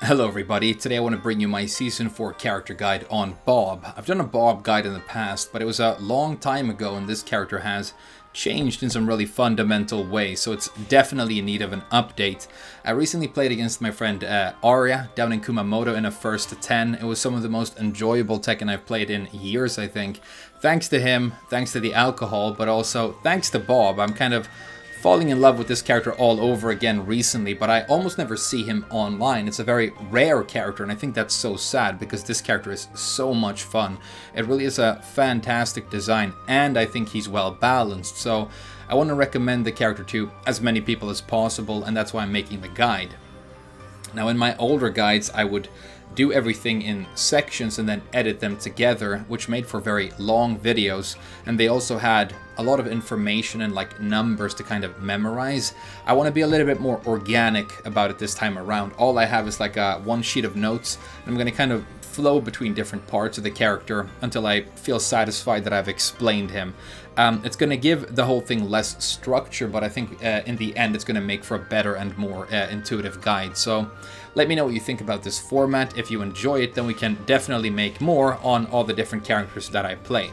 Hello everybody, today I want to bring you my Season 4 character guide on Bob. I've done a Bob guide in the past, but it was a long time ago and this character has changed in some really fundamental ways, so it's definitely in need of an update. I recently played against my friend Arya down in Kumamoto in a 1st to 10. It was some of the most enjoyable Tekken I've played in years, I think. Thanks to him, thanks to the alcohol, but also thanks to Bob. I'm kind of falling in love with this character all over again recently, but I almost never see him online. It's a very rare character, and I think that's so sad because this character is so much fun. It really is a fantastic design, and I think he's well balanced, so I want to recommend the character to as many people as possible, and that's why I'm making the guide. Now, in my older guides, I would do everything in sections and then edit them together, which made for very long videos, and they also had a lot of information and like numbers to kind of memorize. I want to be a little bit more organic about it this time around. All I have is like one sheet of notes, and I'm going to kind of flow between different parts of the character until I feel satisfied that I've explained him. It's going to give the whole thing less structure, but I think in the end it's going to make for a better and more intuitive guide. So let me know what you think about this format. If you enjoy it, then we can definitely make more on all the different characters that I play.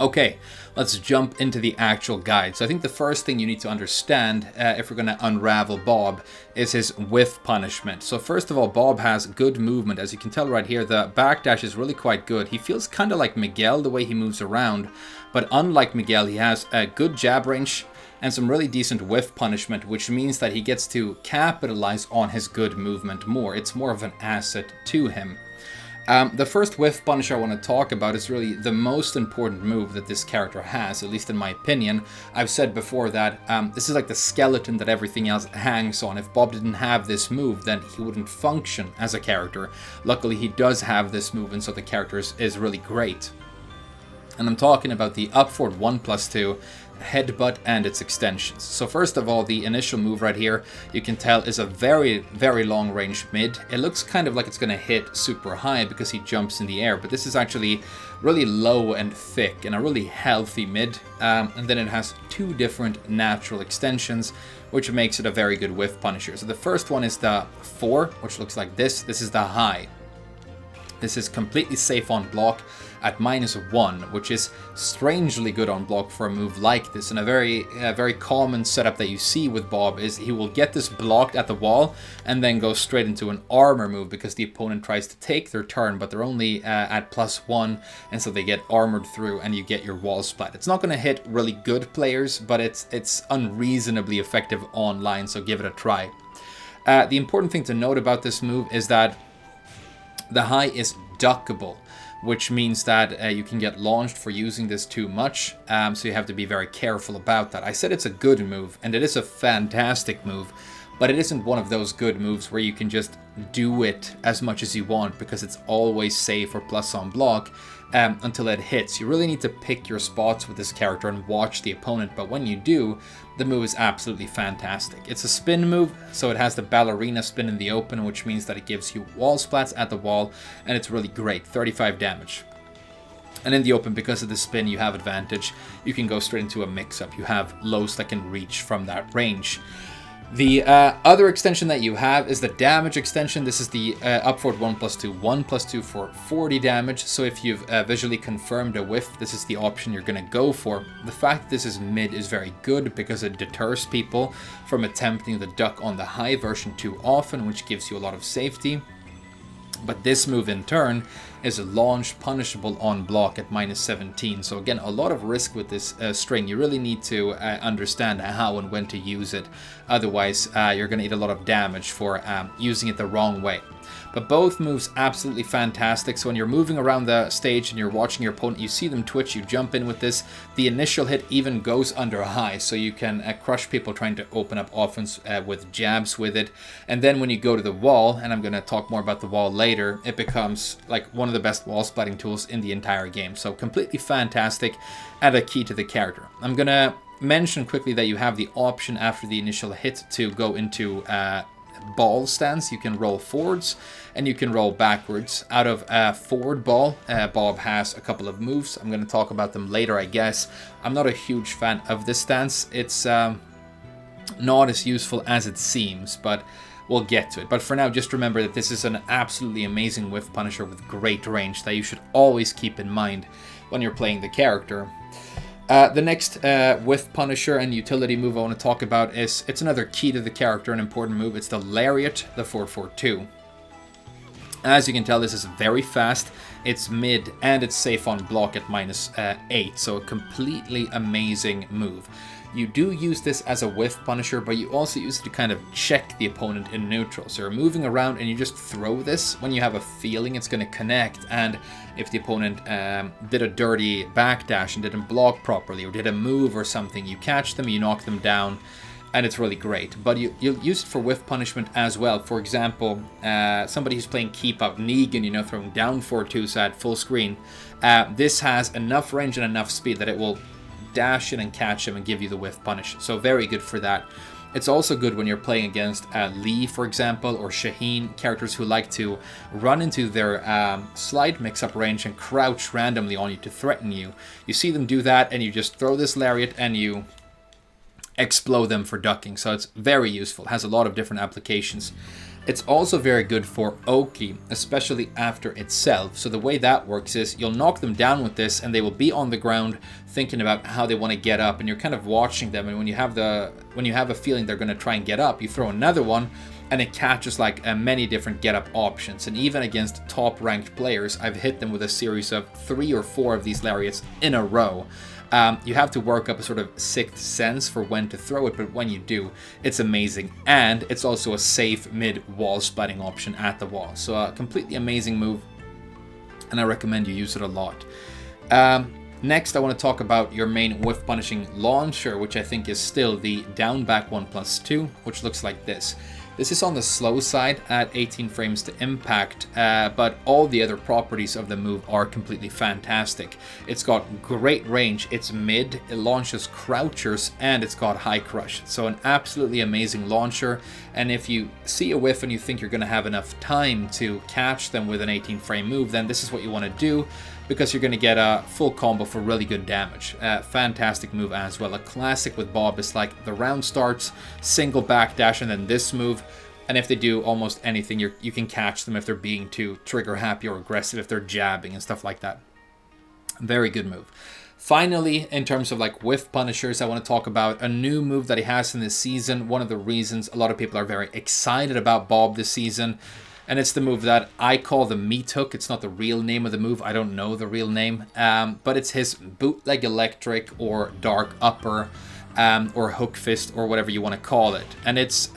Okay, let's jump into the actual guide. So I think the first thing you need to understand if we're going to unravel Bob is his whiff punishment. So first of all, Bob has good movement. As you can tell right here, the backdash is really quite good. He feels kind of like Miguel the way he moves around, but unlike Miguel, he has a good jab range and some really decent whiff punishment, which means that he gets to capitalize on his good movement more. It's more of an asset to him. The first whiff punish I want to talk about is really the most important move that this character has, at least in my opinion. I've said before that this is like the skeleton that everything else hangs on. If Bob didn't have this move, then he wouldn't function as a character. Luckily, he does have this move, and so the character is really great. And I'm talking about the up forward 1+2 headbutt and its extensions. So first of all, the initial move right here, you can tell is a very, very long range mid. It looks kind of like it's going to hit super high because he jumps in the air, but this is actually really low and thick and a really healthy mid. And then it has two different natural extensions, which makes it a very good whiff punisher. So the first one is the 4, which looks like this. This is the high. This is completely safe on block at -1, which is strangely good on block for a move like this. And a very common setup that you see with Bob is he will get this blocked at the wall and then go straight into an armor move because the opponent tries to take their turn, but they're only at +1, and so they get armored through and you get your wall splat. It's not going to hit really good players, but it's unreasonably effective online, so give it a try. The important thing to note about this move is that the high is duckable, which means that you can get launched for using this too much, so you have to be very careful about that. I said it's a good move, and it is a fantastic move, but it isn't one of those good moves where you can just do it as much as you want because it's always safe or plus on block until it hits. You really need to pick your spots with this character and watch the opponent, but when you do, the move is absolutely fantastic. It's a spin move, so it has the ballerina spin in the open, which means that it gives you wall splats at the wall, and it's really great, 35 damage. And in the open, because of the spin, you have advantage. You can go straight into a mix-up. You have lows that can reach from that range. The other extension that you have is the damage extension. This is the up forward 1+2, 1+2 for 40 damage. So if you've visually confirmed a whiff, this is the option you're going to go for. The fact that this is mid is very good because it deters people from attempting the duck on the high version too often, which gives you a lot of safety. But this move in turn is launch punishable on block at -17. So again, a lot of risk with this string. You really need to understand how and when to use it. Otherwise, you're going to eat a lot of damage for using it the wrong way. But both moves absolutely fantastic. So when you're moving around the stage and you're watching your opponent, you see them twitch, you jump in with this. The initial hit even goes under a high, so you can crush people trying to open up offense with jabs with it. And then when you go to the wall, and I'm going to talk more about the wall later, it becomes like one of the best wall splatting tools in the entire game. So completely fantastic and a key to the character. I'm going to mention quickly that you have the option after the initial hit to go into ball stance. You can roll forwards and you can roll backwards. Out of forward ball, Bob has a couple of moves. I'm going to talk about them later, I guess. I'm not a huge fan of this stance. It's not as useful as it seems, but we'll get to it. But for now, just remember that this is an absolutely amazing Whiff Punisher with great range that you should always keep in mind when you're playing the character. The next Whiff Punisher and utility move I want to talk about is, it's another key to the character, an important move. It's the Lariat, the 442. As you can tell, this is very fast, it's mid, and it's safe on block at -8, so a completely amazing move. You do use this as a Whiff Punisher, but you also use it to kind of check the opponent in neutral. So you're moving around and you just throw this when you have a feeling it's going to connect, and if the opponent did a dirty backdash and didn't block properly, or did a move or something, you catch them, you knock them down, and it's really great. But you'll use it for Whiff punishment as well. For example, somebody who's playing Keep Up Negan, you know, throwing down 4-2s at full screen. This has enough range and enough speed that it will dash in and catch him and give you the Whiff punish. So very good for that. It's also good when you're playing against Lee, for example, or Shaheen, characters who like to run into their slide mix-up range and crouch randomly on you to threaten you. You see them do that, and you just throw this lariat and you explode them for ducking. So it's very useful. It has a lot of different applications. It's also very good for Oki, especially after itself. So the way that works is you'll knock them down with this, and they will be on the ground thinking about how they want to get up, and you're kind of watching them. And when you have a feeling they're going to try and get up, you throw another one, and it catches like many different get up options. And even against top ranked players, I've hit them with a series of 3 or 4 of these lariats in a row. You have to work up a sort of sixth sense for when to throw it, but when you do, it's amazing. And it's also a safe mid-wall spotting option at the wall. So a completely amazing move, and I recommend you use it a lot. Next, I want to talk about your main Whiff punishing launcher, which I think is still the down back 1+2, which looks like this. This is on the slow side at 18 frames to impact, but all the other properties of the move are completely fantastic. It's got great range, it's mid, it launches crouchers, and it's got high crush. So an absolutely amazing launcher, and if you see a Whiff and you think you're going to have enough time to catch them with an 18 frame move, then this is what you want to do, because you're going to get a full combo for really good damage. Fantastic move as well. A classic with Bob is like the round starts, single backdash, and then this move. And if they do almost anything, you can catch them if they're being too trigger happy or aggressive, if they're jabbing and stuff like that. Very good move. Finally, in terms of like Whiff punishers, I want to talk about a new move that he has in this season. One of the reasons a lot of people are very excited about Bob this season. And it's the move that I call the meat hook. It's not the real name of the move. I don't know the real name. But it's his bootleg electric or dark upper or hook fist or whatever you want to call it. And it's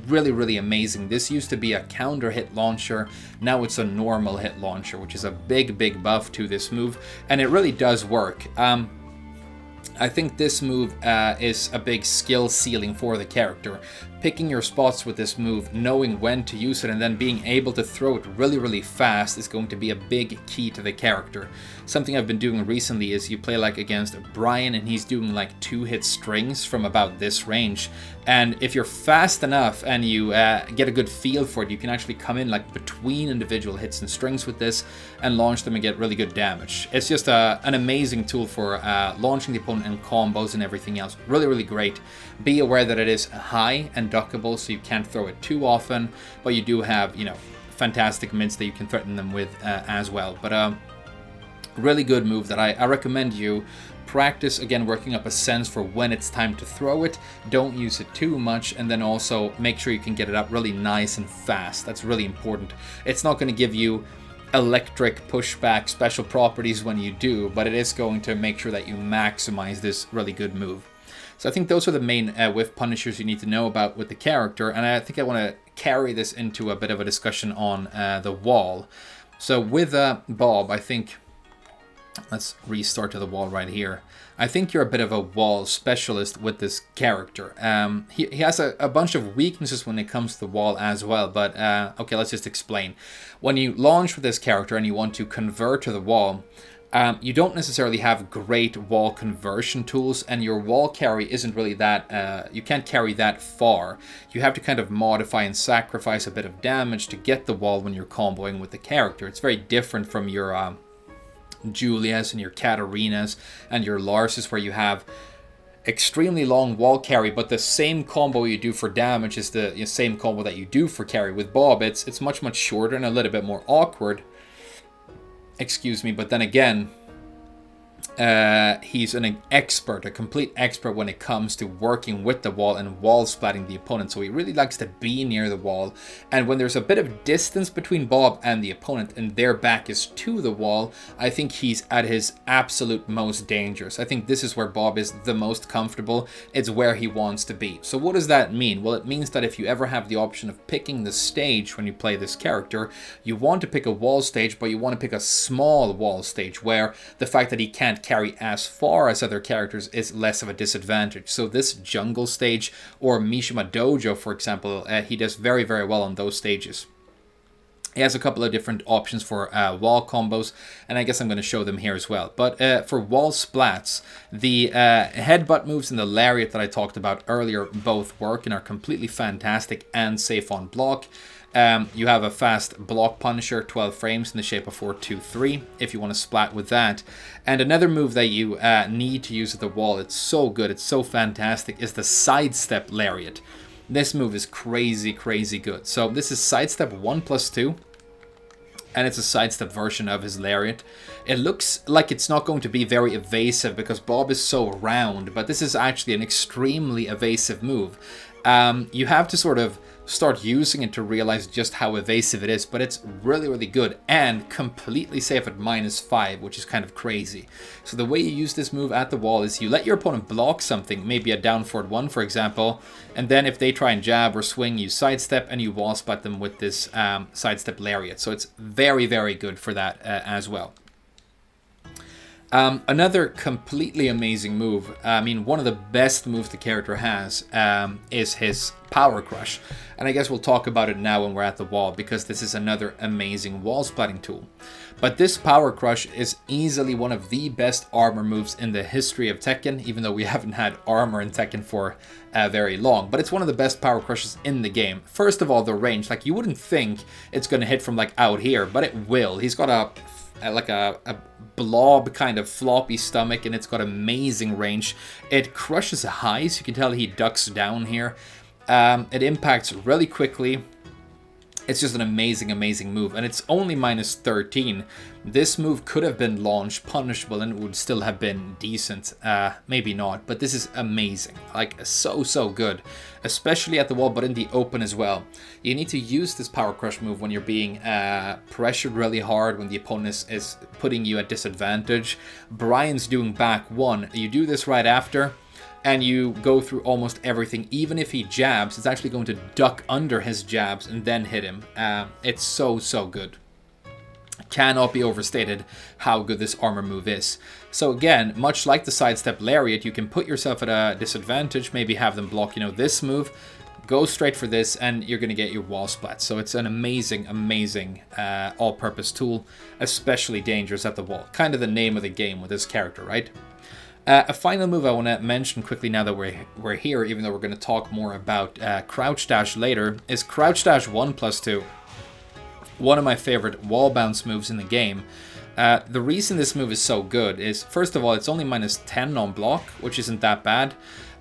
really, really amazing. This used to be a counter hit launcher. Now it's a normal hit launcher, which is a big, big buff to this move. And it really does work. I think this move is a big skill ceiling for the character. Picking your spots with this move, knowing when to use it, and then being able to throw it really, really fast is going to be a big key to the character. Something I've been doing recently is you play like against Brian, and he's doing like 2-hit strings from about this range. And if you're fast enough and you get a good feel for it, you can actually come in like between individual hits and strings with this and launch them and get really good damage. It's just an amazing tool for launching the opponent and combos and everything else. Really, really great. Be aware that it is high and duckable, so you can't throw it too often, but you do have, you know, fantastic mids that you can threaten them with as well. But really good move that I recommend you practice, again, working up a sense for when it's time to throw it. Don't use it too much, and then also make sure you can get it up really nice and fast. That's really important. It's not going to give you electric pushback special properties when you do, but it is going to make sure that you maximize this really good move. So I think those are the main Whiff punishers you need to know about with the character, and I think I want to carry this into a bit of a discussion on the wall. So with Bob, I think, let's restart to the wall right here. I think you're a bit of a wall specialist with this character. He has a bunch of weaknesses when it comes to the wall as well, but okay, let's just explain. When you launch with this character and you want to convert to the wall, you don't necessarily have great wall conversion tools, and your wall carry isn't really that, you can't carry that far. You have to kind of modify and sacrifice a bit of damage to get the wall when you're comboing with the character. It's very different from your Julias and your Katarinas and your Larses, where you have extremely long wall carry, but the same combo you do for damage is the same combo that you do for carry. With Bob, it's much shorter and a little bit more awkward. Excuse me, but then again, he's an expert, a complete expert when it comes to working with the wall and wall splatting the opponent. So he really likes to be near the wall. And when there's a bit of distance between Bob and the opponent and their back is to the wall, I think he's at his absolute most dangerous. I think this is where Bob is the most comfortable. It's where he wants to be. So what does that mean? Well, it means that if you ever have the option of picking the stage when you play this character, you want to pick a wall stage, but you want to pick a small wall stage where the fact that he can't carry as far as other characters is less of a disadvantage. So this jungle stage or Mishima Dojo, for example, he does very well on those stages. He has a couple of different options for wall combos, and I guess I'm going to show them here as well. But for wall splats, the headbutt moves and the lariat that I talked about earlier both work and are completely fantastic and safe on block. You have a fast block punisher, 12 frames in the shape of 4-2-3, if you want to splat with that. And another move that you need to use at the wall, it's so good, it's so fantastic, is the sidestep lariat. This move is crazy good. So this is sidestep 1+2, and it's a sidestep version of his lariat. It looks like it's not going to be very evasive because Bob is so round, but this is actually an extremely evasive move. You have to sort of start using it to realize just how evasive it is, but it's really good and completely safe at -5, which is kind of crazy. So the way you use this move at the wall is you let your opponent block something, maybe a down forward 1 for example, and then if they try and jab or swing, you sidestep and you wall splat them with this sidestep lariat. So it's very good for that as well. Another completely amazing move, I mean one of the best moves the character has, is his power crush. And I guess we'll talk about it now when we're at the wall, because this is another amazing wall splatting tool. But this power crush is easily one of the best armor moves in the history of Tekken, even though we haven't had armor in Tekken for very long. But it's one of the best power crushes in the game. First of all, the range, like you wouldn't think it's going to hit from like out here, but it will. He's got a blob kind of floppy stomach, and it's got amazing range. It crushes high, so you can tell he ducks down here. It impacts really quickly. It's just an amazing move, and it's only -13. This move could have been launch punishable and it would still have been decent. Maybe not, but this is amazing. Like, so good. Especially at the wall, but in the open as well. You need to use this power crush move when you're being pressured really hard, when the opponent is putting you at disadvantage. Brian's doing back 1. You do this right after, and you go through almost everything. Even if he jabs, it's actually going to duck under his jabs and then hit him. It's so good. Cannot be overstated how good this armor move is. So again, much like the sidestep lariat, you can put yourself at a disadvantage, maybe have them block, this move, go straight for this, and you're going to get your wall splat. So it's an amazing all-purpose tool, especially dangerous at the wall. Kind of the name of the game with this character, right? A final move I want to mention quickly now that we're here, even though we're going to talk more about crouch dash later, is crouch dash 1+2. One of my favorite wall bounce moves in the game. The reason this move is so good is, first of all, it's only -10 on block, which isn't that bad.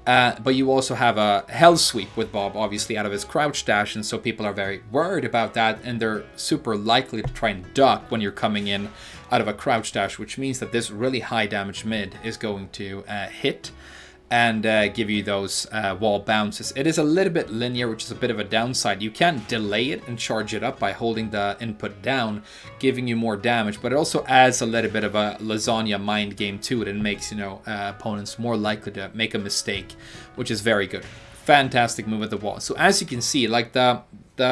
But you also have a hell sweep with Bob, obviously, out of his crouch dash, and so people are very worried about that, and they're super likely to try and duck when you're coming in out of a crouch dash, which means that this really high damage mid is going to hit and give you those wall bounces. It is a little bit linear, which is a bit of a downside. You can delay it and charge it up by holding the input down, giving you more damage, but it also adds a little bit of a lasagna mind game to it and makes, opponents more likely to make a mistake, which is very good. Fantastic move at the wall. So as you can see, like the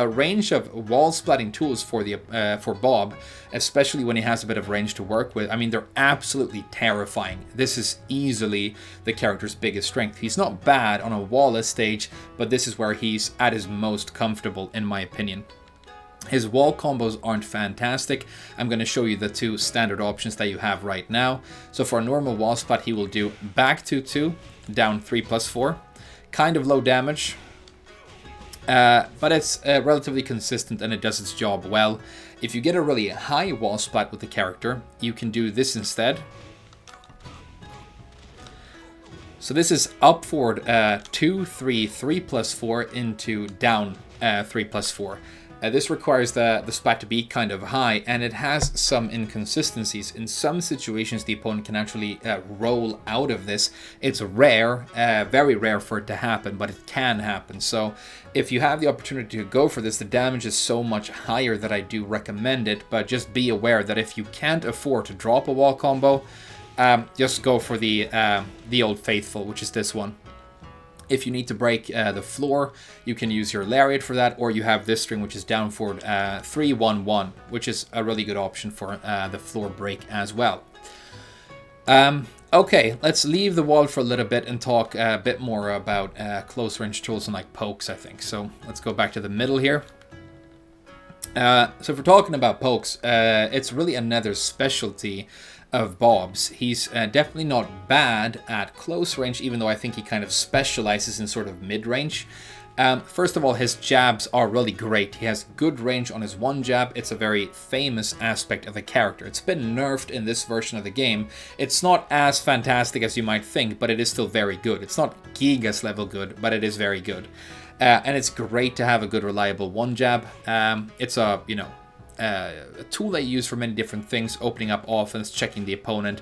range of wall splatting tools for Bob, especially when he has a bit of range to work with, I mean, they're absolutely terrifying. This is easily the character's biggest strength. He's not bad on a wall-less stage, but this is where he's at his most comfortable, in my opinion. His wall combos aren't fantastic. I'm going to show you the 2 standard options that you have right now. So for a normal wall splat, he will do back 2-2, down 3+4. Kind of low damage. But it's relatively consistent and it does its job well. If you get a really high wall splat with the character, you can do this instead. So this is up forward 2, 3, 3 plus 4 into down 3 plus 4. This requires the splat to be kind of high, and it has some inconsistencies. In some situations, the opponent can actually roll out of this. It's rare, very rare for it to happen, but it can happen. So if you have the opportunity to go for this, the damage is so much higher that I do recommend it, but just be aware that if you can't afford to drop a wall combo, just go for the Old Faithful, which is this one. If you need to break the floor, you can use your lariat for that, or you have this string, which is down forward 3, 1, 1, which is a really good option for the floor break as well. Okay, let's leave the wall for a little bit and talk a bit more about close range tools and like pokes, I think. So let's go back to the middle here. So if we're talking about pokes, it's really another specialty of Bob's. He's definitely not bad at close range, even though I think he kind of specializes in sort of mid-range. First of all, his jabs are really great. He has good range on his one jab. It's a very famous aspect of the character. It's been nerfed in this version of the game. It's not as fantastic as you might think, but it is still very good. It's not Gigas level good, but it is very good. And it's great to have a good reliable one jab. It's a, you know, a tool that you use for many different things, opening up offense, checking the opponent,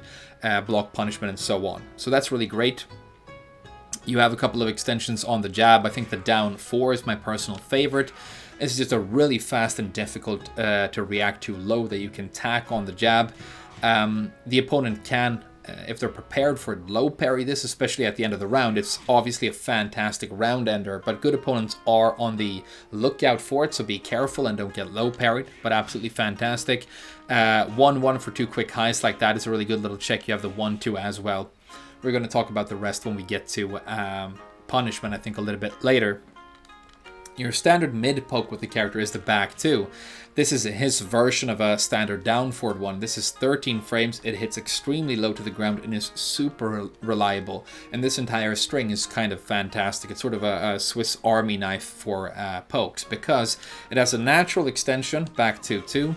block punishment, and so on. So that's really great. You have a couple of extensions on the jab. I think the down 4 is my personal favorite. It's just a really fast and difficult to react to low that you can tack on the jab. The opponent can, if they're prepared for low parry this, especially at the end of the round. It's obviously a fantastic round ender, but good opponents are on the lookout for it, so be careful and don't get low parried, but absolutely fantastic. 1-1 for 2 quick highs like that is a really good little check. You have the 1-2 as well. We're going to talk about the rest when we get to punishment, I think, a little bit later. Your standard mid poke with the character is the back 2. This is his version of a standard down forward one. This is 13 frames. It hits extremely low to the ground and is super reliable. And this entire string is kind of fantastic. It's sort of a Swiss Army knife for pokes, because it has a natural extension, back 2-2.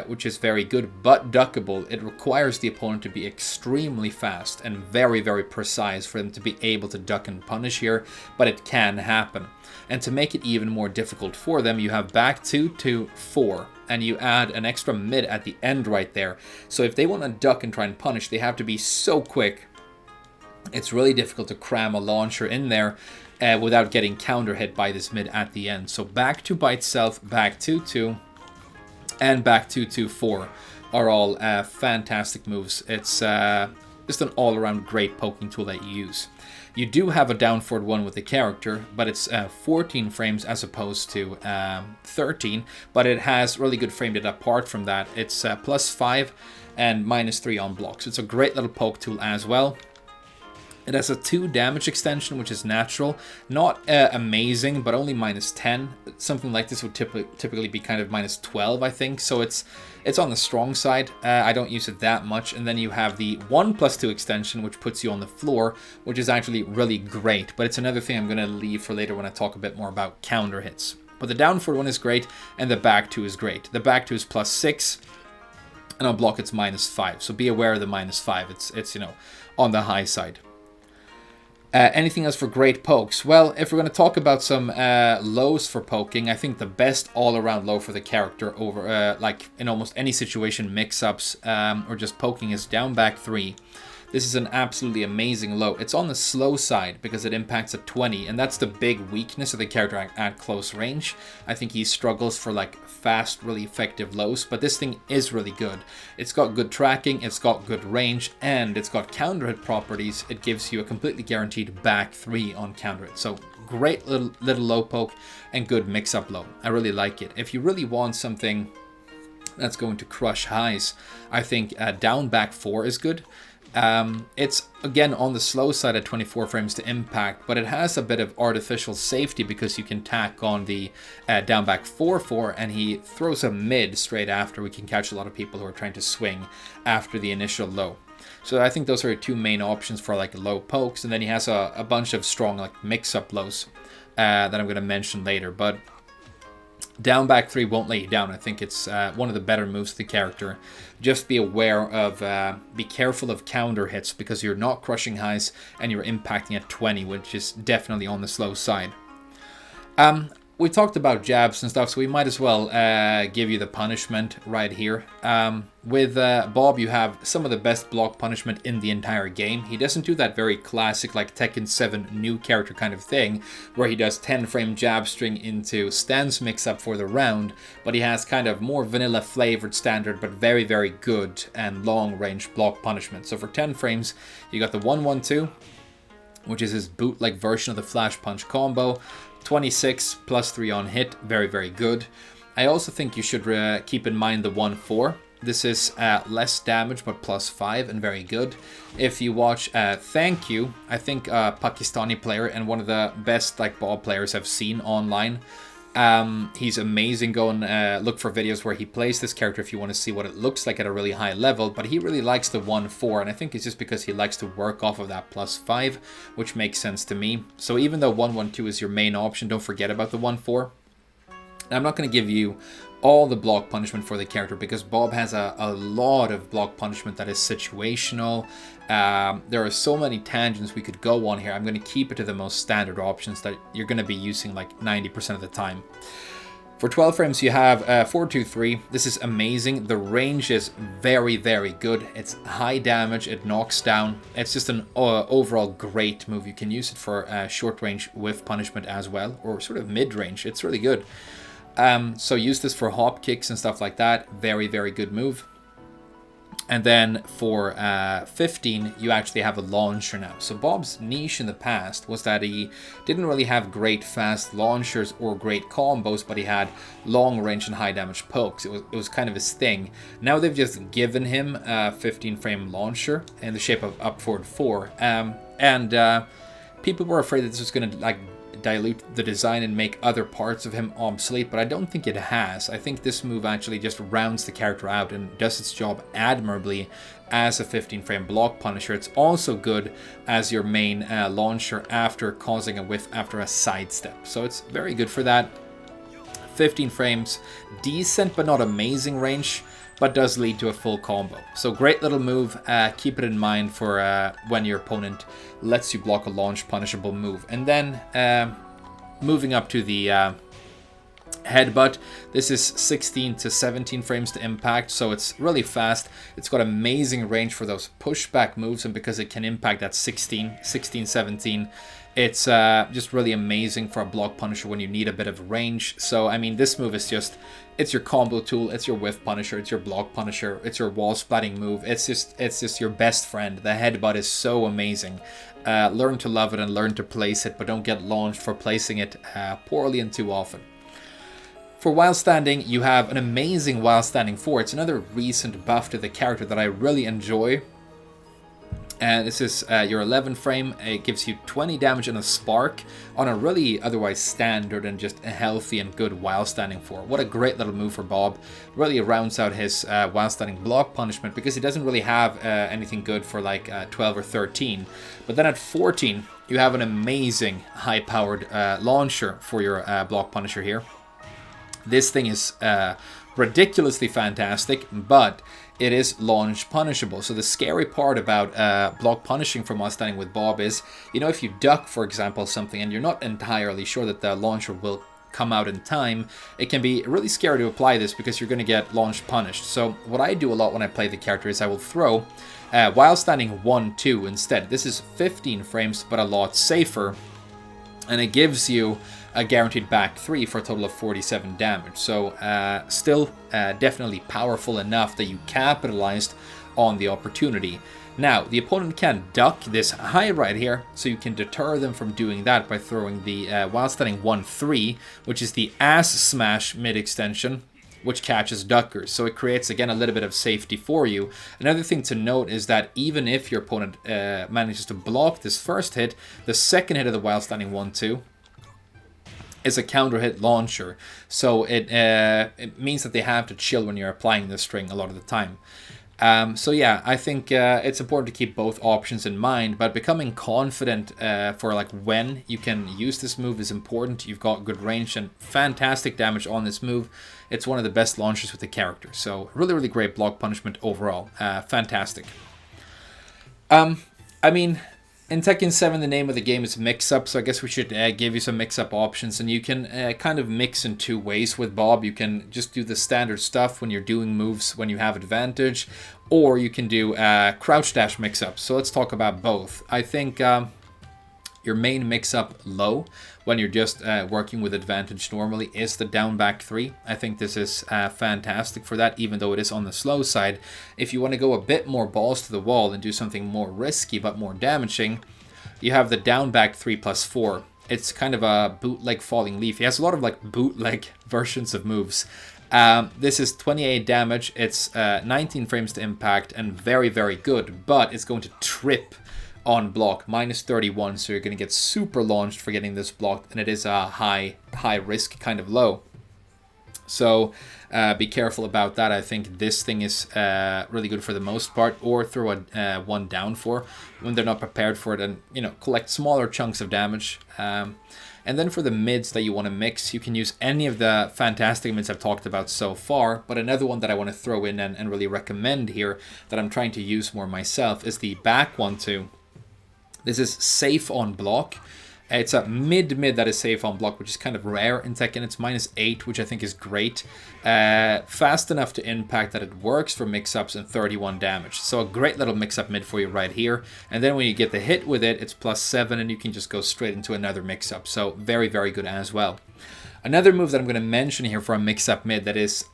Which is very good, but duckable. It requires the opponent to be extremely fast and very, very precise for them to be able to duck and punish here, but it can happen. And to make it even more difficult for them, you have back 2-4, and you add an extra mid at the end right there. So if they want to duck and try and punish, they have to be so quick. It's really difficult to cram a launcher in there without getting counter hit by this mid at the end. So back 2 by itself, back 2-2, and back 2-2-4 are all fantastic moves. It's just an all-around great poking tool that you use. You do have a down forward one with the character, but it's 14 frames as opposed to 13, but it has really good frame data apart from that. It's +5 and -3 on blocks. It's a great little poke tool as well. It has a 2 damage extension, which is natural. Not amazing, but only -10. Something like this would typically be kind of -12, I think. So it's on the strong side. I don't use it that much. And then you have the 1+2 extension, which puts you on the floor, which is actually really great. But it's another thing I'm going to leave for later when I talk a bit more about counter hits. But the down forward one is great, and the back 2 is great. The back 2 is +6, and on block it's -5. So be aware of the -5. It's you know, on the high side. Anything else for great pokes? Well, if we're going to talk about some lows for poking, I think the best all-around low for the character over, like in almost any situation, mix-ups or just poking, is down back 3. This is an absolutely amazing low. It's on the slow side because it impacts at 20, and that's the big weakness of the character at close range. I think he struggles for like fast, really effective lows, but this thing is really good. It's got good tracking, it's got good range, and it's got counter hit properties. It gives you a completely guaranteed back 3 on counter hit. So great little low poke and good mix-up low. I really like it. If you really want something that's going to crush highs, I think down back 4 is good. It's again on the slow side at 24 frames to impact, but it has a bit of artificial safety because you can tack on the down back 4-4, and he throws a mid straight after. We can catch a lot of people who are trying to swing after the initial low. So I think those are 2 main options for like low pokes, and then he has a bunch of strong like mix-up lows that I'm going to mention later. But Down back 3 won't lay you down. I think it's one of the better moves of the character. Just be aware of, be careful of counter hits because you're not crushing highs and you're impacting at 20, which is definitely on the slow side. We talked about jabs and stuff, so we might as well give you the punishment right here. With Bob, you have some of the best block punishment in the entire game. He doesn't do that very classic, like Tekken 7 new character kind of thing, where he does 10-frame jab string into stance mix-up for the round, but he has kind of more vanilla flavored standard, but very, very good and long-range block punishment. So for 10 frames, you got the 1-1-2, which is his bootleg version of the flash punch combo. 26 plus 3 on hit, very, very good. I also think you should keep in mind the 1-4. This is less damage but plus 5 and very good. If you watch Thank You, I think a Pakistani player and one of the best like Bob players I've seen online. He's amazing. Go and look for videos where he plays this character if you want to see what it looks like at a really high level, but he really likes the 1-4, and I think it's just because he likes to work off of that plus 5, which makes sense to me. So even though 1-1-2 is your main option, don't forget about the 1-4. I'm not going to give you all the block punishment for the character because Bob has a lot of block punishment that is situational. There are so many tangents we could go on here. I'm going to keep it to the most standard options that you're going to be using like 90% of the time. For 12 frames, you have 4-2-3. This is amazing. The range is very, very good. It's high damage. It knocks down. It's just an overall great move. You can use it for short range whiff punishment as well, or sort of mid range. It's really good. So use this for hop kicks and stuff like that. Very, very good move. And then for 15, you actually have a launcher now. So Bob's niche in the past was that he didn't really have great fast launchers or great combos, but he had long range and high damage pokes. It was kind of his thing. Now they've just given him a 15 frame launcher in the shape of up forward 4. People were afraid that this was going to like dilute the design and make other parts of him obsolete, but I don't think it has. I think this move actually just rounds the character out and does its job admirably as a 15 frame block punisher. It's also good as your main launcher after causing a whiff after a sidestep, so it's very good for that. 15 frames, decent but not amazing range, but does lead to a full combo. So great little move. Keep it in mind for when your opponent lets you block a launch punishable move. And then moving up to the headbutt. This is 16 to 17 frames to impact, so it's really fast. It's got amazing range for those pushback moves, and because it can impact at 16, 17, it's just really amazing for a block punisher when you need a bit of range. So, I mean, this move is just, it's your combo tool, it's your whiff punisher, it's your block punisher, it's your wall splatting move. It's just your best friend. The headbutt is so amazing. Learn to love it and learn to place it, but don't get launched for placing it poorly and too often. For while standing, you have an amazing while standing 4. It's another recent buff to the character that I really enjoy. And this is your 11 frame. It gives you 20 damage and a spark on a really otherwise standard and just a healthy and good while standing 4. What a great little move for Bob. Really rounds out his while standing block punishment because he doesn't really have anything good for like 12 or 13. But then at 14, you have an amazing high-powered launcher for your block punisher here. This thing is ridiculously fantastic, but it is launch punishable. So the scary part about block punishing from while standing with Bob is, you know, if you duck, for example, something and you're not entirely sure that the launcher will come out in time, it can be really scary to apply this because you're going to get launch punished. So what I do a lot when I play the character is I will throw while standing 1-2 instead. This is 15 frames, but a lot safer, and it gives you a guaranteed back 3 for a total of 47 damage. So still definitely powerful enough that you capitalized on the opportunity. Now, the opponent can duck this high right here, so you can deter them from doing that by throwing the while standing 1-3, which is the ass smash mid extension, which catches duckers. So it creates, again, a little bit of safety for you. Another thing to note is that even if your opponent manages to block this first hit, the second hit of the while standing 1-2 is a counter hit launcher, so it means that they have to chill when you're applying this string a lot of the time. So yeah, I think it's important to keep both options in mind, but becoming confident for like when you can use this move is important. You've got good range and fantastic damage on this move. It's one of the best launchers with the character, so really, really great block punishment overall. Fantastic. I mean, in Tekken 7, the name of the game is mix-up, so I guess we should give you some mix-up options, and you can kind of mix in two ways with Bob. You can just do the standard stuff when you're doing moves when you have advantage, or you can do crouch dash mix-ups. So let's talk about both. I think your main mix-up low, when you're just working with advantage normally, is the down back 3. I think this is fantastic for that, even though it is on the slow side. If you want to go a bit more balls to the wall and do something more risky but more damaging, you have the down back 3+4. It's kind of a bootleg falling leaf. He has a lot of like bootleg versions of moves. This is 28 damage, it's 19 frames to impact, and very, very good, but it's going to trip on block, -31, so you're going to get super launched for getting this blocked, and it is a high risk kind of low. So be careful about that. I think this thing is really good for the most part, or throw a 1 down for when they're not prepared for it, and collect smaller chunks of damage. And then for the mids that you want to mix, you can use any of the fantastic mids I've talked about so far, but another one that I want to throw in and really recommend here that I'm trying to use more myself is the back 1-2. This is safe on block. It's a mid that is safe on block, which is kind of rare in Tekken. It's -8, which I think is great. Fast enough to impact that it works for mix-ups and 31 damage. So a great little mix-up mid for you right here. And then when you get the hit with it, it's +7, and you can just go straight into another mix-up. So very, very good as well. Another move that I'm going to mention here for a mix-up mid that is...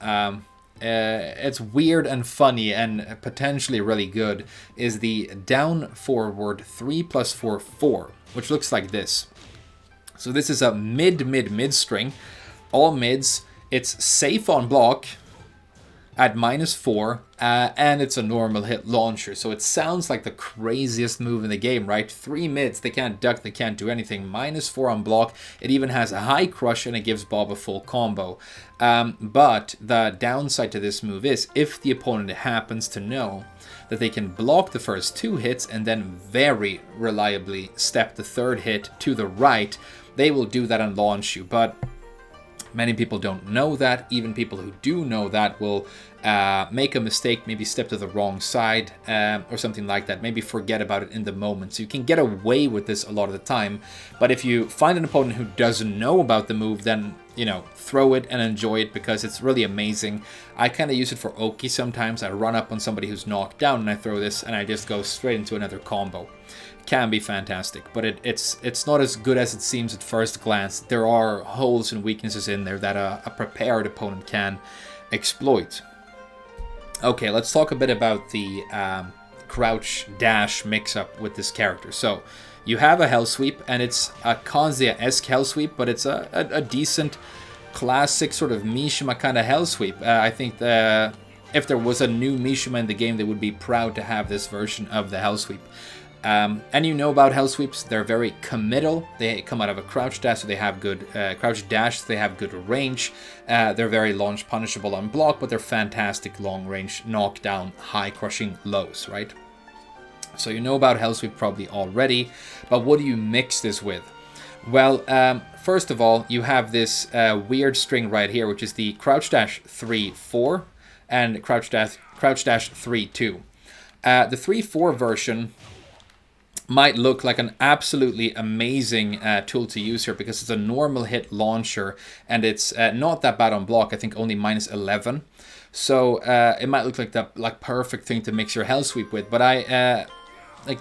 it's weird and funny and potentially really good, is the down forward 3+4/4, which looks like this. So this is a mid string, all mids. It's safe on block at -4, and it's a normal hit launcher. So it sounds like the craziest move in the game, right? 3 mids, they can't duck, they can't do anything. -4 on block. It even has a high crush, and it gives Bob a full combo. But the downside to this move is if the opponent happens to know that they can block the first 2 hits and then very reliably step the 3rd hit to the right, they will do that and launch you. But many people don't know that. Even people who do know that will make a mistake, maybe step to the wrong side or something like that. Maybe forget about it in the moment. So you can get away with this a lot of the time. But if you find an opponent who doesn't know about the move, then, throw it and enjoy it, because it's really amazing. I kind of use it for Oki sometimes. I run up on somebody who's knocked down and I throw this and I just go straight into another combo. Can be fantastic, but it's not as good as it seems at first glance. There are holes and weaknesses in there that a prepared opponent can exploit. Okay, let's talk a bit about the crouch dash mix-up with this character. So you have a hell sweep, and it's a Kazuya-esque hell sweep, but it's a decent, classic sort of Mishima kind of hell sweep. I think if there was a new Mishima in the game, they would be proud to have this version of the hell sweep. And you know about hell sweeps, they're very committal. They come out of a crouch dash, so they have good crouch dash, so they have good range. They're very launch punishable on block, but they're fantastic long range knockdown, high crushing lows, right? So you know about hell sweep probably already, but what do you mix this with? Well, first of all, you have this weird string right here, which is the crouch dash 3-4 and crouch dash 3-2. The 3-4 version might look like an absolutely amazing tool to use here, because it's a normal hit launcher and it's not that bad on block. I think only -11. So it might look like the perfect thing to mix your hell sweep with. But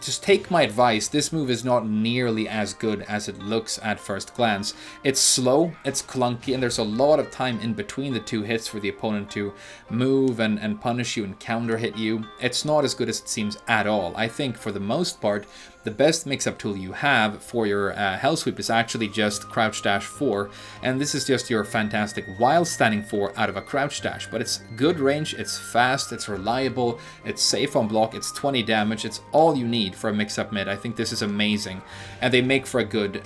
just take my advice. This move is not nearly as good as it looks at first glance. It's slow, it's clunky, and there's a lot of time in between the 2 hits for the opponent to move and punish you and counter hit you. It's not as good as it seems at all. I think for the most part, the best mix-up tool you have for your hell sweep is actually just crouch dash 4, and this is just your fantastic while standing 4 out of a crouch dash. But it's good range, it's fast, it's reliable, it's safe on block, it's 20 damage, it's all you need for a mix-up mid. I think this is amazing, and they make for a good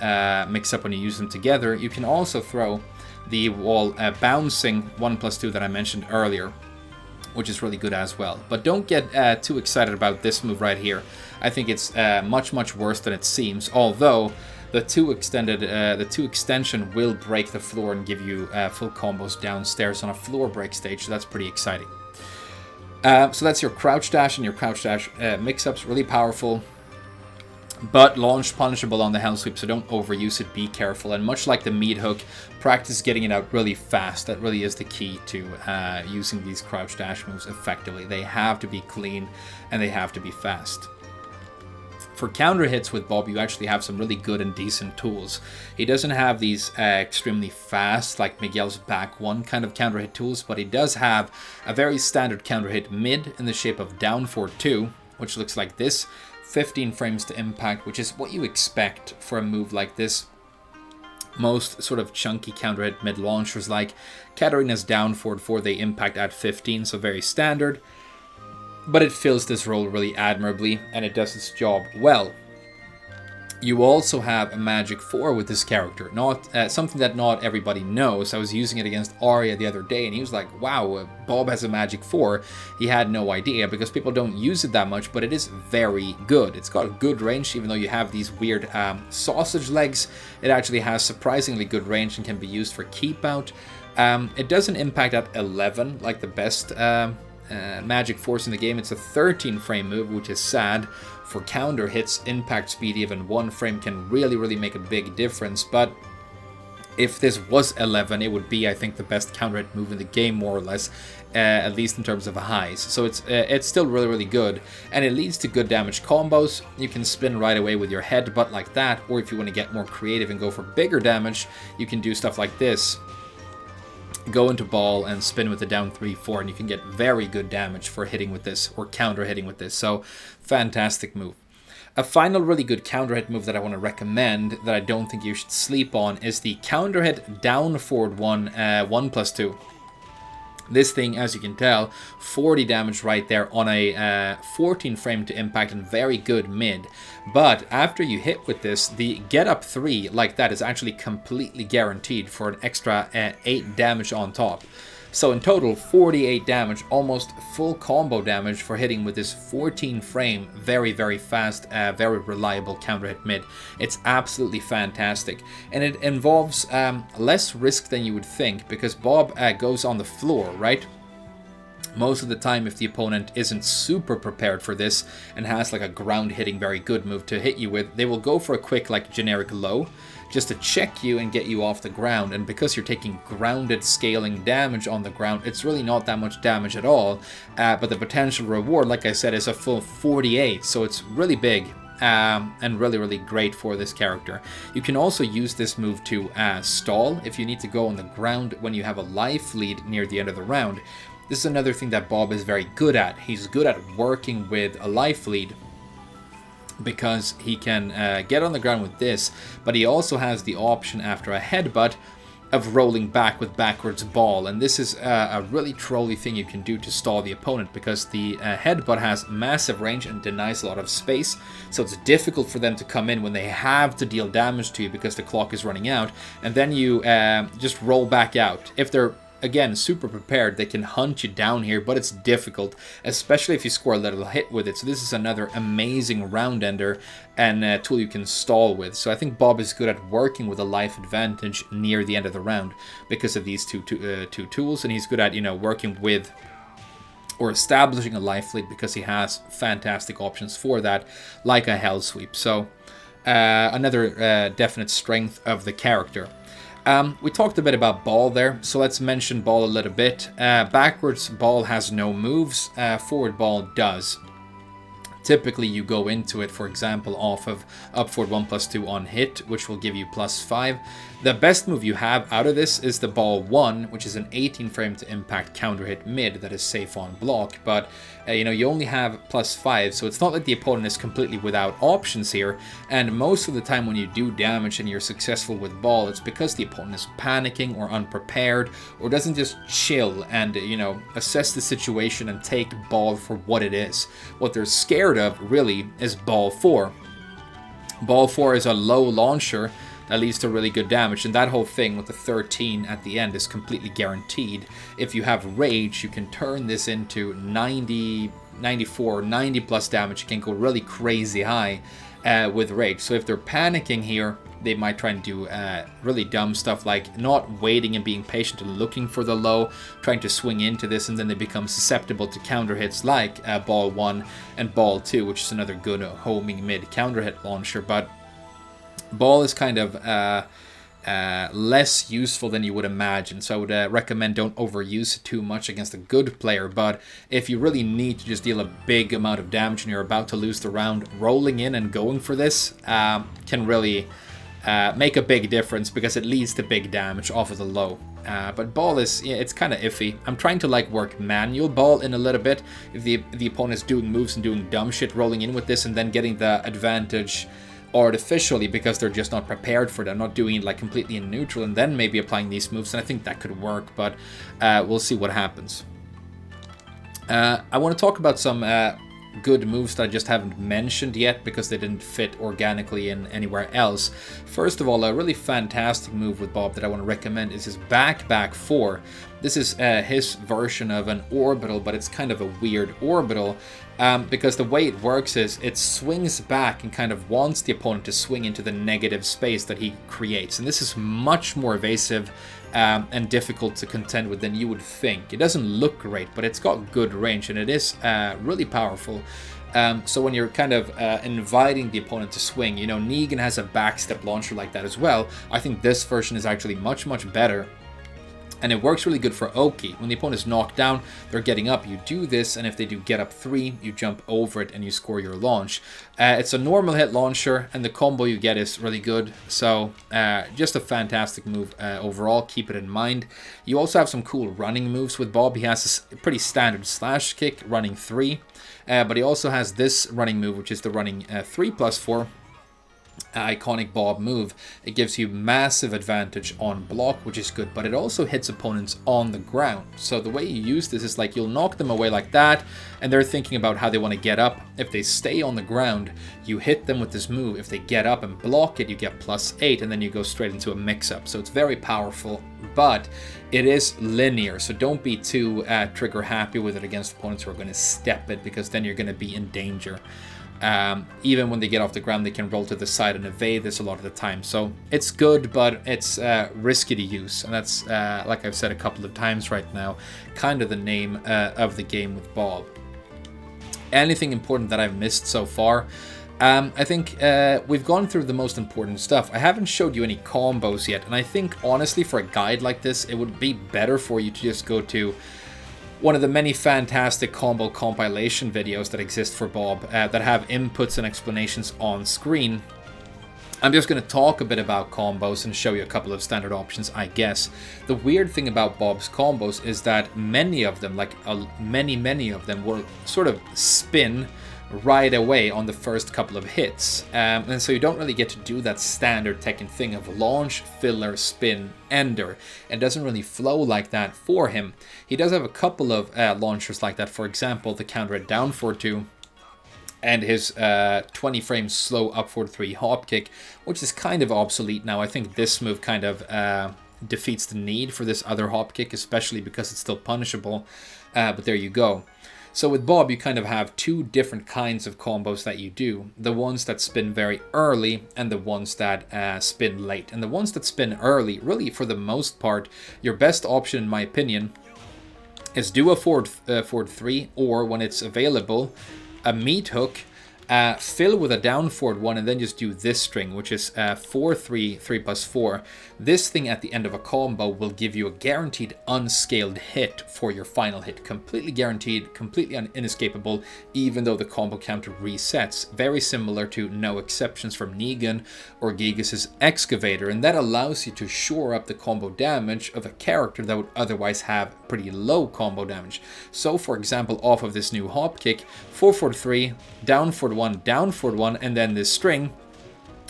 mix-up when you use them together. You can also throw the wall bouncing 1+2 that I mentioned earlier. which is really good as well. But don't get too excited about this move right here. I think it's much worse than it seems, although the 2 extension will break the floor and give you full combos downstairs on a floor break stage, so that's pretty exciting. So that's your crouch dash and your crouch dash mix-ups, really powerful, but launch punishable on the hell sweep, so don't overuse it, be careful. And much like the meat hook, practice getting it out really fast. That really is the key to using these crouch dash moves effectively. They have to be clean and they have to be fast. For counter hits with Bob, you actually have some really good and decent tools. He doesn't have these extremely fast, like Miguel's back one kind of counter hit tools, but he does have a very standard counter hit mid in the shape of down forward 2, which looks like this. 15 frames to impact, which is what you expect for a move like this. Most sort of chunky counter hit mid launchers like Katarina's down forward 4, they impact at 15, so very standard. But it fills this role really admirably, and it does its job well. You also have a magic 4 with this character, not something that not everybody knows. I was using it against Arya the other day, and he was like, wow, Bob has a magic 4. He had no idea, because people don't use it that much, but it is very good. It's got a good range, even though you have these weird sausage legs. It actually has surprisingly good range and can be used for keep out. It doesn't impact at 11, like the best magic force in the game. It's a 13 frame move, which is sad. For counter hits, impact speed even 1 frame can really make a big difference, but if this was 11, it would be, I think, the best counter hit move in the game, more or less, at least in terms of highs. So it's still really good, and it leads to good damage combos. You can spin right away with your headbutt like that, or if you want to get more creative and go for bigger damage, you can do stuff like this. Go into ball and spin with the down 3-4, and you can get very good damage for hitting with this, or counter hitting with this. So fantastic move. A final really good counter hit move that I want to recommend that I don't think you should sleep on is the counter hit down forward 1, 1+2. This thing, as you can tell, 40 damage right there on a 14 frame to impact and very good mid. But after you hit with this, the get up 3 like that is actually completely guaranteed for an extra 8 damage on top. So in total, 48 damage, almost full combo damage for hitting with this 14 frame, very fast, very reliable counter hit mid. It's absolutely fantastic. And it involves less risk than you would think, because Bob goes on the floor, right? Most of the time, if the opponent isn't super prepared for this and has like a ground hitting very good move to hit you with, they will go for a quick like generic low just to check you and get you off the ground. And because you're taking grounded scaling damage on the ground, it's really not that much damage at all. But the potential reward, like I said, is a full 48, so it's really big. And really great for this character. You can also use this move to stall if you need to go on the ground when you have a life lead near the end of the round. This is another thing that Bob is very good at. He's good at working with a life lead because he can get on the ground with this, but he also has the option after a headbutt of rolling back with backwards ball, and this is a really trolly thing you can do to stall the opponent, because the headbutt has massive range and denies a lot of space, so it's difficult for them to come in when they have to deal damage to you because the clock is running out, and then you just roll back out. If they're again super prepared, they can hunt you down here, but it's difficult, especially if you score a little hit with it. So this is another amazing round ender and tool you can stall with. So I think Bob is good at working with a life advantage near the end of the round because of these two tools, and he's good at, you know, working with or establishing a life lead because he has fantastic options for that, like a hell sweep. So another definite strength of the character. We talked a bit about ball there, so let's mention ball a little bit. Backwards ball has no moves, forward ball does. Typically you go into it, for example, off of up forward 1+2 on hit, which will give you +5. The best move you have out of this is the ball 1, which is an 18 frame to impact counter hit mid that is safe on block, but you know, you only have +5, so it's not like the opponent is completely without options here, and most of the time when you do damage and you're successful with ball, it's because the opponent is panicking or unprepared, or doesn't just chill and, you know, assess the situation and take ball for what it is. What they're scared of, really, is ball 4. Ball 4 is a low launcher that leads to really good damage. And that whole thing with the 13 at the end is completely guaranteed. If you have rage, you can turn this into 90, 94, 90 plus damage. You can go really crazy high with rage. So if they're panicking here, they might try and do really dumb stuff like not waiting and being patient and looking for the low, trying to swing into this, and then they become susceptible to counter hits like Ball 1 and Ball 2, which is another good homing mid counter hit launcher. But Ball is kind of less useful than you would imagine, so I would recommend don't overuse it too much against a good player. But if you really need to just deal a big amount of damage and you're about to lose the round, rolling in and going for this can really make a big difference, because it leads to big damage off of the low. But Ball is, yeah, it's kind of iffy. I'm trying to like work manual Ball in a little bit. If the opponent's doing moves and doing dumb shit, rolling in with this and then getting the advantage artificially because they're just not prepared for it. I'm not doing it like completely in neutral and then maybe applying these moves, and I think that could work, but we'll see what happens. I want to talk about some good moves that I just haven't mentioned yet because they didn't fit organically in anywhere else. First of all, a really fantastic move with Bob that I want to recommend is his back 4. This is his version of an orbital, but it's kind of a weird orbital because the way it works is it swings back and kind of wants the opponent to swing into the negative space that he creates. And this is much more evasive and difficult to contend with than you would think. It doesn't look great, but it's got good range and it is really powerful. So when you're kind of inviting the opponent to swing, you know, Negan has a backstep launcher like that as well. I think this version is actually much, much better. And it works really good for Oki. When the opponent is knocked down, they're getting up, you do this, and if they do get up 3, you jump over it and you score your launch. It's a normal hit launcher, and the combo you get is really good. So just a fantastic move overall, keep it in mind. You also have some cool running moves with Bob. He has a pretty standard slash kick, running 3. But he also has this running move, which is the running 3+4. Iconic Bob move. It gives you massive advantage on block, which is good, but it also hits opponents on the ground. So the way you use this is like you'll knock them away like that, and they're thinking about how they want to get up. If they stay on the ground, you hit them with this move. If they get up and block it, you get +8, and then you go straight into a mix-up. So it's very powerful, but it is linear, so don't be too trigger happy with it against opponents who are going to step it, because then you're going to be in danger. Even when they get off the ground, they can roll to the side and evade this a lot of the time. So it's good, but it's risky to use. And that's, like I've said a couple of times right now, kind of the name of the game with Bob. Anything important that I've missed so far? I think we've gone through the most important stuff. I haven't showed you any combos yet. And I think, honestly, for a guide like this, it would be better for you to just go to one of the many fantastic combo compilation videos that exist for Bob that have inputs and explanations on screen. I'm just going to talk a bit about combos and show you a couple of standard options, I guess. The weird thing about Bob's combos is that many of them, like many of them, will sort of spin right away on the first couple of hits. And so you don't really get to do that standard Tekken thing of launch, filler, spin, ender. It doesn't really flow like that for him. He does have a couple of launchers like that. For example, the counter at down forward 2 and his 20 frames slow up forward 3 hop kick, which is kind of obsolete now. I think this move kind of defeats the need for this other hop kick, especially because it's still punishable. But there you go. So with Bob, you kind of have two different kinds of combos that you do. The ones that spin very early and the ones that spin late. And the ones that spin early, really for the most part, your best option in my opinion is do a forward 3, or when it's available, a meat hook, fill with a down forward 1, and then just do this string, which is 4, 3, 3+4. This thing at the end of a combo will give you a guaranteed unscaled hit for your final hit. Completely guaranteed, completely inescapable, even though the combo counter resets. Very similar to No Exceptions from Negan or Gigas' Excavator, and that allows you to shore up the combo damage of a character that would otherwise have pretty low combo damage. So for example, off of this new hop kick, 4, 4, 3, down forward 1, down forward 1, and then this string,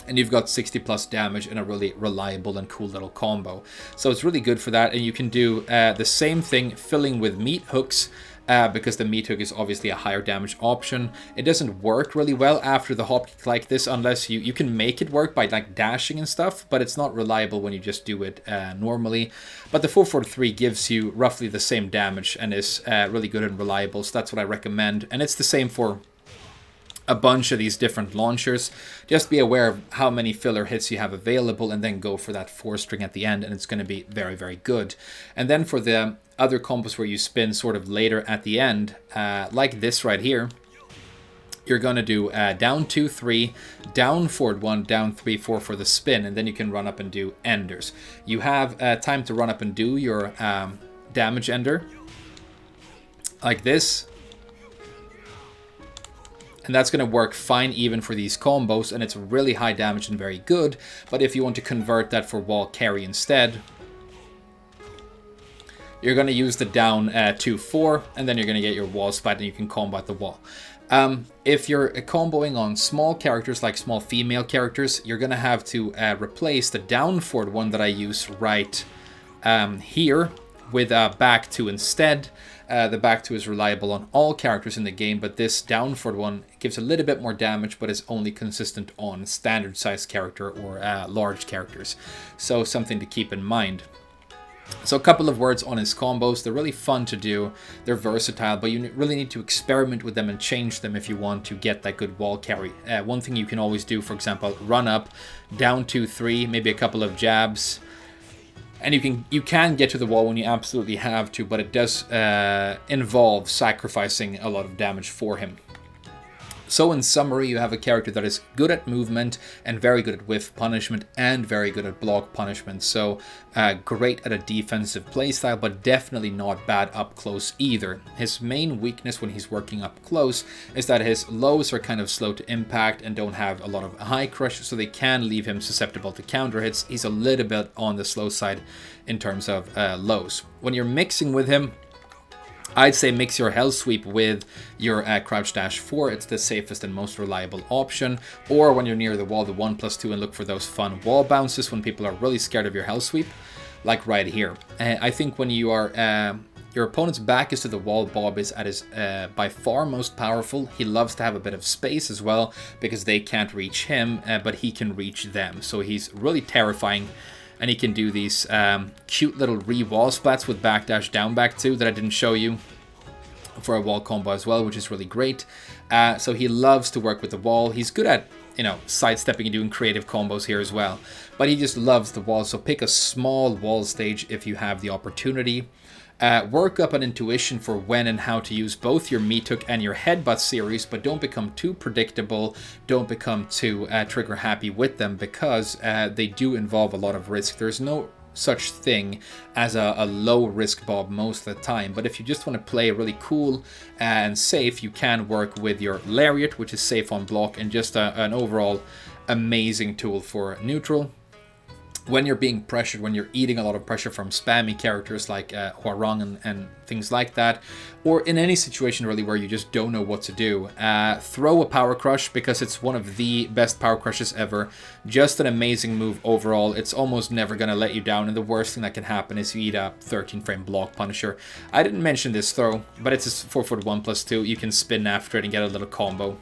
and you've got 60 plus damage in a really reliable and cool little combo. So it's really good for that, and you can do the same thing filling with meat hooks because the meat hook is obviously a higher damage option. It doesn't work really well after the hop kick like this unless you can make it work by like dashing and stuff, but it's not reliable when you just do it normally. But the 443 gives you roughly the same damage and is really good and reliable, so that's what I recommend. And it's the same for a bunch of these different launchers. Just be aware of how many filler hits you have available and then go for that 4-string at the end, and it's going to be very, very good. And then for the other combos where you spin sort of later at the end, like this right here, you're going to do down 2, 3, down forward 1, down 3, 4 for the spin, and then you can run up and do enders. You have time to run up and do your damage ender, like this. And that's going to work fine even for these combos, and it's really high damage and very good. But if you want to convert that for wall carry instead, you're going to use the down 2, 4, and then you're going to get your wall splat and you can combat the wall. If you're comboing on small characters, like small female characters, you're going to have to replace the down forward one that I use right here with back 2 instead. The back 2 is reliable on all characters in the game, but this down forward one gives a little bit more damage, but is only consistent on standard size character or large characters. So something to keep in mind. So a couple of words on his combos. They're really fun to do. They're versatile, but you really need to experiment with them and change them if you want to get that good wall carry. One thing you can always do, for example, run up, down 2, 3, maybe a couple of jabs. And you can get to the wall when you absolutely have to, but it does involve sacrificing a lot of damage for him. So in summary, you have a character that is good at movement and very good at whiff punishment and very good at block punishment. So great at a defensive playstyle, but definitely not bad up close either. His main weakness when he's working up close is that his lows are kind of slow to impact and don't have a lot of high crush, so they can leave him susceptible to counter hits. He's a little bit on the slow side in terms of lows. When you're mixing with him, I'd say mix your Hell Sweep with your Crouch Dash 4. It's the safest and most reliable option. Or when you're near the wall, the 1+2, and look for those fun wall bounces when people are really scared of your Hell Sweep, like right here. I think when you are your opponent's back is to the wall, Bob is at his by far most powerful. He loves to have a bit of space as well because they can't reach him, but he can reach them. So he's really terrifying. And he can do these cute little re-wall splats with backdash down back 2 that I didn't show you for a wall combo as well, which is really great. So he loves to work with the wall. He's good at, sidestepping and doing creative combos here as well. But he just loves the wall, so pick a small wall stage if you have the opportunity. Work up an intuition for when and how to use both your meat hook and your headbutt series, but don't become too predictable. Don't become too trigger happy with them because they do involve a lot of risk. There's no such thing as a low risk Bob most of the time, but if you just want to play really cool and safe, you can work with your lariat, which is safe on block and just an overall amazing tool for neutral. When you're being pressured, when you're eating a lot of pressure from spammy characters like Huarong and things like that, or in any situation really where you just don't know what to do, throw a Power Crush because it's one of the best Power Crushes ever. Just an amazing move overall. It's almost never going to let you down, and the worst thing that can happen is you eat a 13-frame block Punisher. I didn't mention this throw, but it's a 4-foot 1+2. You can spin after it and get a little combo.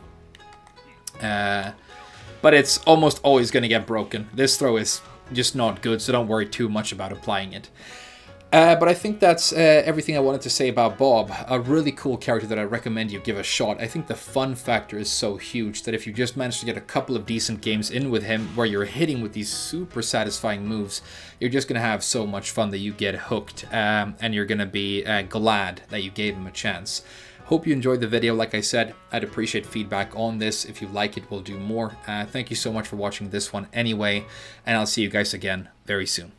But it's almost always going to get broken. This throw is just not good, so don't worry too much about applying it. But I think that's everything I wanted to say about Bob. A really cool character that I recommend you give a shot. I think the fun factor is so huge that if you just manage to get a couple of decent games in with him where you're hitting with these super satisfying moves, you're just going to have so much fun that you get hooked, and you're going to be glad that you gave him a chance. Hope you enjoyed the video. Like I said, I'd appreciate feedback on this. If you like it, we'll do more. Thank you so much for watching this one anyway, and I'll see you guys again very soon.